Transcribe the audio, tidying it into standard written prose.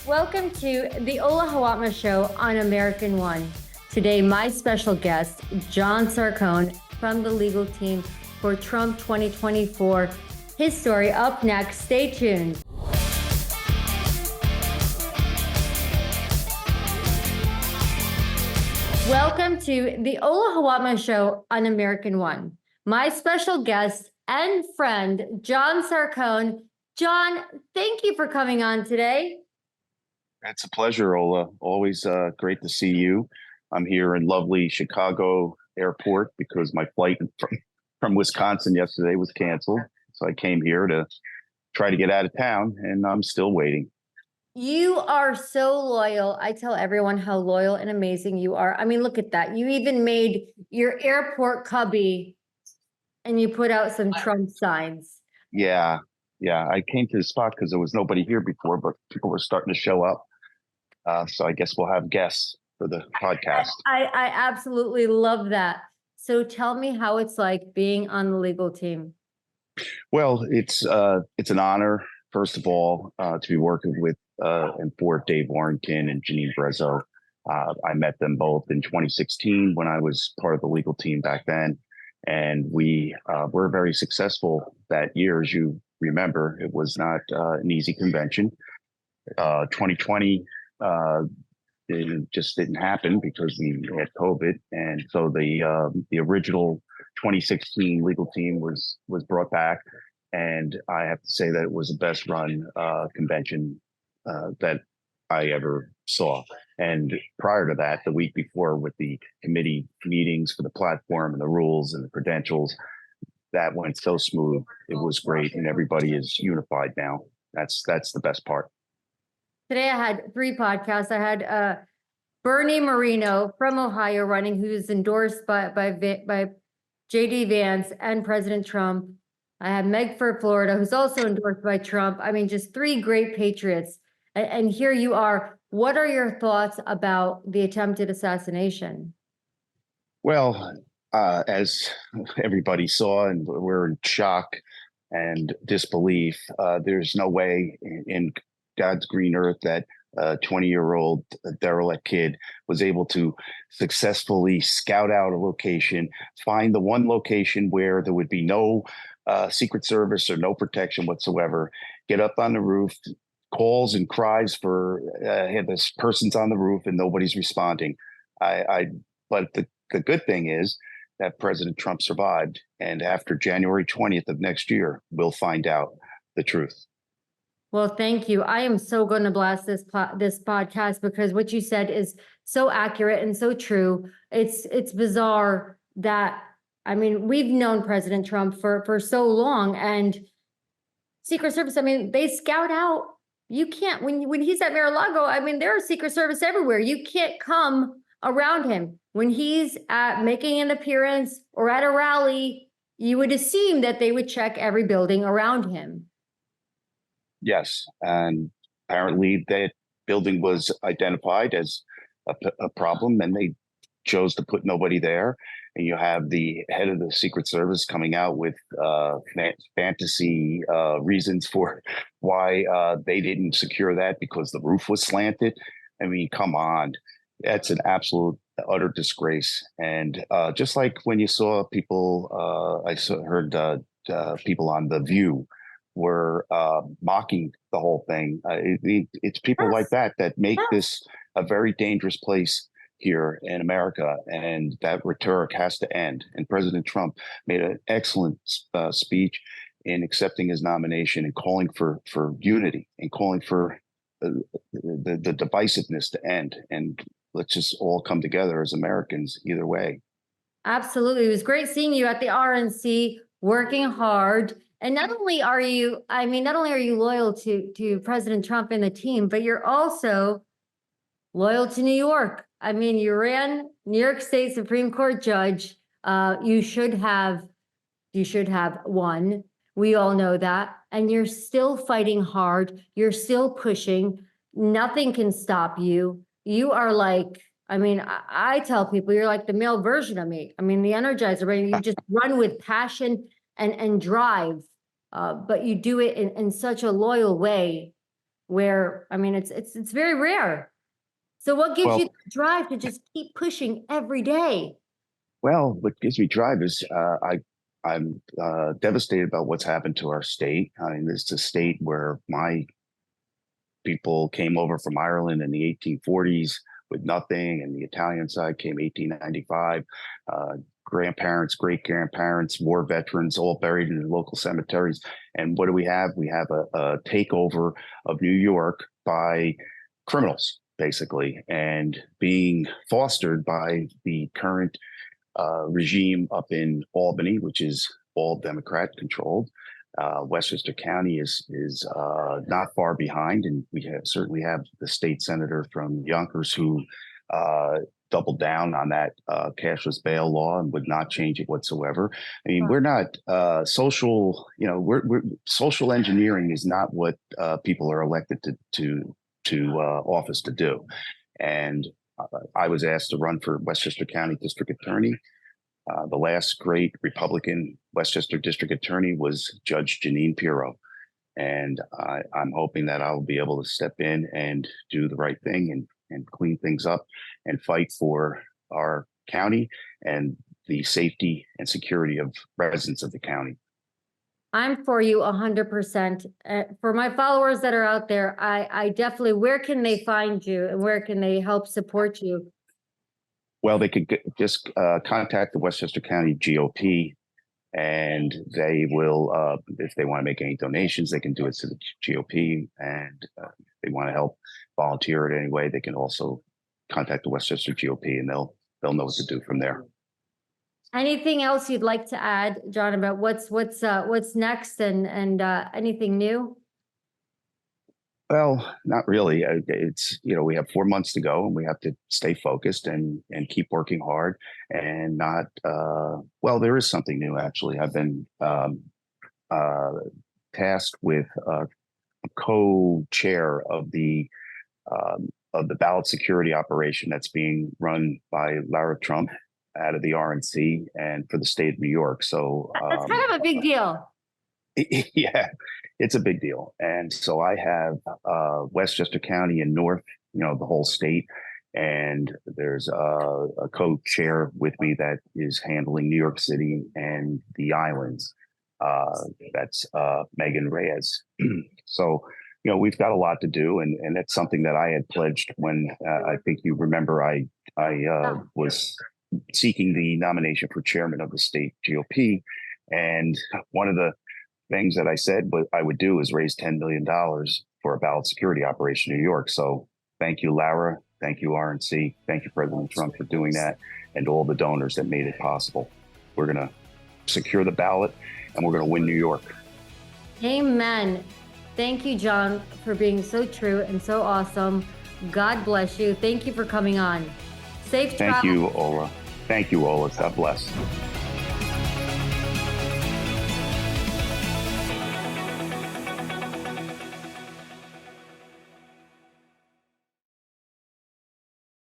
Welcome to the Ola Hawatmeh Show on American One. Today, my special guest, John Sarcone from the legal team for Trump 2024. His story up next. Stay tuned. Welcome to the Ola Hawatmeh Show on American One. My special guest and friend, John Sarcone. John, thank you for coming on today. It's a pleasure, Ola. Always great to see you. I'm here in lovely Chicago airport because my flight from Wisconsin yesterday was canceled. So I came here to try to get out of town, and I'm still waiting. You are so loyal. I tell everyone how loyal and amazing you are. I mean, look at that. You even made your airport cubby and you put out some Trump signs. Yeah. I came to the spot because there was nobody here before, but people were starting to show up. So I guess we'll have guests for the podcast. I absolutely love that. So tell me how it's like being on the legal team. Well, it's an honor, first of all, to be working with and for Dave Warrington and Janine Brezzo. I met them both in 2016 when I was part of the legal team back then. And we were very successful that year. As you remember, it was not an easy convention. 2020, it just didn't happen because we had COVID. And so the original 2016 legal team was brought back. And I have to say that it was the best run convention that I ever saw. And prior to that, the week before, with the committee meetings for the platform and the rules and the credentials, that went so smooth. It was great, and everybody is unified now. That's the best part. Today I had 3 podcasts. I had Bernie Moreno from Ohio running, who's endorsed by J.D. Vance and President Trump. I have Meg for Florida, who's also endorsed by Trump. I mean, just 3 great patriots. And here you are. What are your thoughts about the attempted assassination? Well, as everybody saw, and we're in shock and disbelief, there's no way in God's green earth that a 20-year-old derelict kid was able to successfully scout out a location, find the one location where there would be no Secret Service or no protection whatsoever, get up on the roof, calls and cries for this person's on the roof and nobody's responding. But the good thing is that President Trump survived, and after January 20th of next year, we'll find out the truth. Well, thank you. I am so going to blast this podcast because what you said is so accurate and so true. It's bizarre that, I mean, we've known President Trump for so long, and Secret Service, I mean, they scout out. You can't, when he's at Mar-a-Lago, I mean, there are Secret Service everywhere. You can't come around him. When he's at making an appearance or at a rally, you would assume that they would check every building around him. Yes, and apparently that building was identified as a problem, and they chose to put nobody there. And you have the head of the Secret Service coming out with fantasy reasons for why they didn't secure that because the roof was slanted. I mean, come on. That's an absolute utter disgrace. And just like when you saw people, heard people on The View were mocking the whole thing. It's people like that make this a very dangerous place here in America, and that rhetoric has to end. And President Trump made an excellent speech in accepting his nomination and calling for unity and calling for the divisiveness to end. And let's just all come together as Americans either way. Absolutely. It was great seeing you at the RNC, working hard. And not only are you loyal to President Trump and the team, but you're also loyal to New York. I mean, you ran New York State Supreme Court judge. You should have won. We all know that. And you're still fighting hard. You're still pushing. Nothing can stop you. You are like, I mean, I tell people you're like the male version of me. I mean, the Energizer, right? You just run with passion and drive, but you do it in such a loyal way. where, I mean, it's very rare. So what gives Well, you the drive to just keep pushing every day? well, what gives me drive is I'm devastated about what's happened to our state. I mean, this is a state where my people came over from Ireland in the 1840s with nothing, and the Italian side came 1895. Grandparents, great grandparents, war veterans, all buried in the local cemeteries. And what do we have? We have a takeover of New York by criminals, basically, and being fostered by the current regime up in Albany, which is all Democrat controlled. Westchester County is not far behind, and we certainly have the state senator from Yonkers who doubled down on that cashless bail law and would not change it whatsoever. I mean, we're not social. You know, we're social engineering is not what people are elected to office to do. And I was asked to run for Westchester County District Attorney. The last great Republican Westchester District Attorney was Judge Jeanine Pirro. And I'm hoping that I'll be able to step in and do the right thing and clean things up and fight for our county and the safety and security of residents of the county. I'm for you 100%. For my followers that are out there, I definitely, where can they find you and where can they help support you? Well, they could just contact the Westchester County GOP, and they will, if they want to make any donations, they can do it to the GOP. And if they want to help volunteer in any way, they can also contact the Westchester GOP, and they'll know what to do from there. Anything else you'd like to add, John, about what's next and anything new? Well, not really. It's, you know, we have 4 months to go, and we have to stay focused and keep working hard and not, well, there is something new, actually. I've been tasked with co-chair of the ballot security operation that's being run by Lara Trump out of the RNC and for the state of New York. So that's kind of a big deal. Yeah, it's a big deal. And so I have Westchester County and North, you know, the whole state. And there's a co-chair with me that is handling New York City and the islands. That's Megan Reyes. So, you know, we've got a lot to do. And that's something that I had pledged when I think you remember I was seeking the nomination for chairman of the state GOP. And one of the things that I said what I would do is raise $10 million for a ballot security operation in New York. So thank you, Lara. Thank you, RNC. Thank you, President Trump, for doing that, and all the donors that made it possible. We're going to secure the ballot, and we're going to win New York. Amen. Thank you, John, for being so true and so awesome. God bless you. Thank you for coming on. Safe travel. Thank you, Ola. Thank you, Ola. God bless.